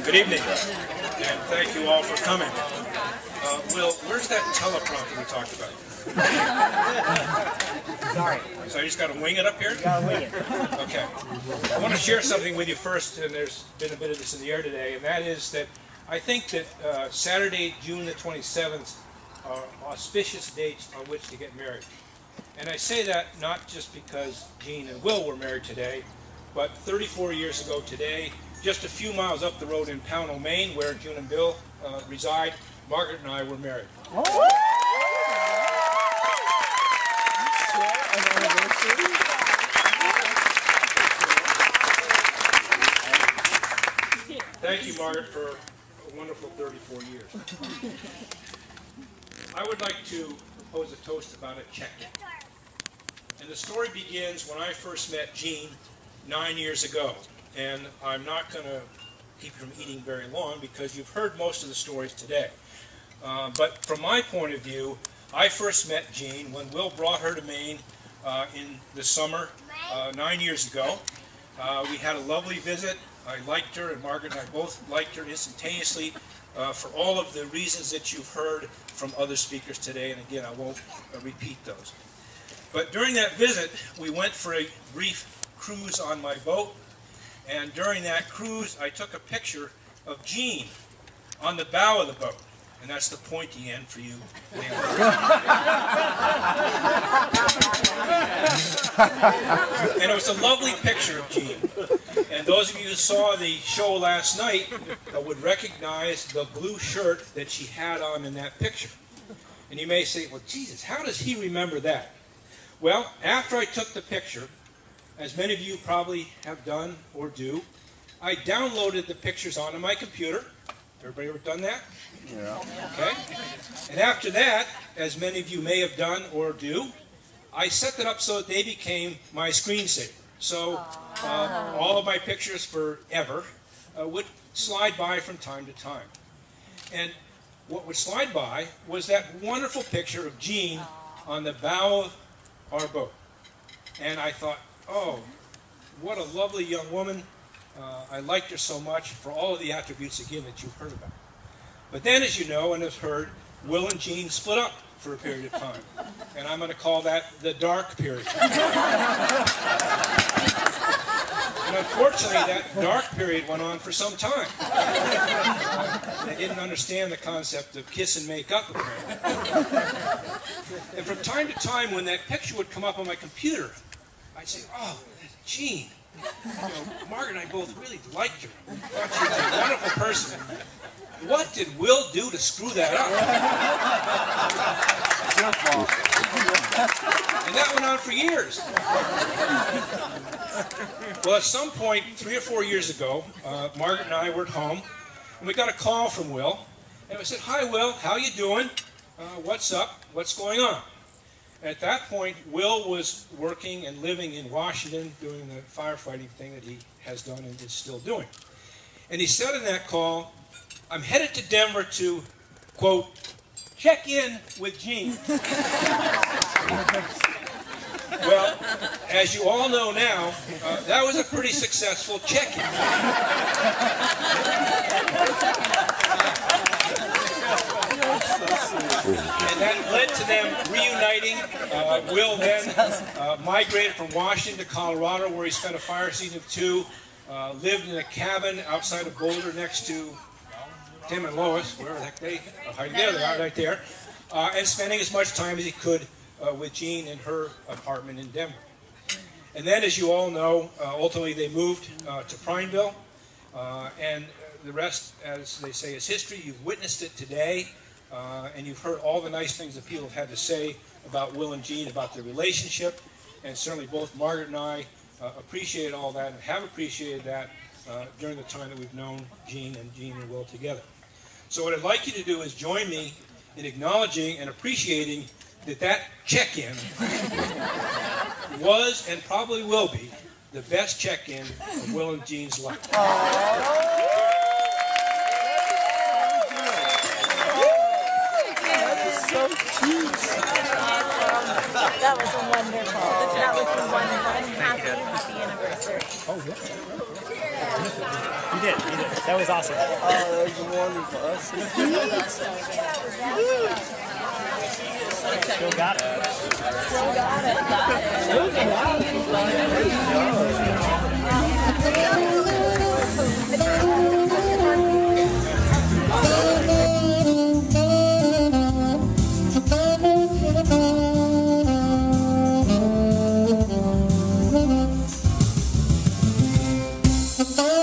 Good evening, and thank you all for coming. Will, where's that teleprompter we talked about? Sorry. So I just got to wing it up here? You gotta wing it. Okay. I want to share something with you first, and there's been a bit of this in the air today, and that is that I think that Saturday, June the 27th, are auspicious dates on which to get married. And I say that not just because Jean and Will were married today, but 34 years ago today, just a few miles up the road in Pownell, Maine, where June and Bill reside, Margaret and I were married. Oh. Thank you, Margaret, for a wonderful 34 years. I would like to propose a toast about a check-in. And the story begins when I first met Jean 9 years ago. And I'm not going to keep you from eating very long because you've heard most of the stories today. But from my point of view, I first met Jean when Will brought her to Maine in the summer 9 years ago. We had a lovely visit. I liked her, and Margaret and I both liked her instantaneously for all of the reasons that you've heard from other speakers today. And again, I won't repeat those. But during that visit, we went for a brief cruise on my boat. And during that cruise, I took a picture of Jean on the bow of the boat. And that's the pointy end for you. And it was a lovely picture of Jean. And those of you who saw the show last night would recognize the blue shirt that she had on in that picture. And you may say, well, Jesus, how does he remember that? Well, after I took the picture, as many of you probably have done or do, I downloaded the pictures onto my computer. Everybody ever done that? Yeah. Okay. And after that, as many of you may have done or do, I set them up so that they became my screensaver. So all of my pictures forever would slide by from time to time. And what would slide by was that wonderful picture of Jean on the bow of our boat. And I thought, oh, what a lovely young woman. I liked her so much for all of the attributes, again, that you've heard about. But then, as you know and have heard, Will and Jean split up for a period of time. And I'm going to call that the dark period. And unfortunately, that dark period went on for some time. They didn't understand the concept of kiss and make up, apparently. And from time to time, when that picture would come up on my computer, I'd say, oh, Jean. You know, Margaret and I both really liked her. Thought she was a wonderful person. What did Will do to screw that up? And that went on for years. Well, at some point, 3 or 4 years ago, Margaret and I were at home, and we got a call from Will. And we said, hi, Will, how you doing? What's up? What's going on? And at that point, Will was working and living in Washington, doing the firefighting thing that he has done and is still doing. And he said in that call, I'm headed to Denver to, quote, check in with Jean. Well, as you all know now, that was a pretty successful check-in. And that led to them reuniting. Will then migrated from Washington to Colorado, where he spent a fire season of 2, lived in a cabin outside of Boulder next to Tim and Lois, wherever the heck they are hiding. There they are, right there. And spending as much time as he could with Jean in her apartment in Denver. And then, as you all know, ultimately they moved to Prineville. And the rest, as they say, is history. You've witnessed it today. And you've heard all the nice things that people have had to say about Will and Jean, about their relationship. And certainly both Margaret and I appreciate all that and have appreciated that during the time that we've known Jean and Will together. So what I'd like you to do is join me in acknowledging and appreciating that check-in was and probably will be the best check-in of Will and Jean's life. So cute. That was wonderful. That was wonderful. And happy anniversary. Oh, yeah. You did. That was awesome. Oh, that was wonderful. Still got it. Oh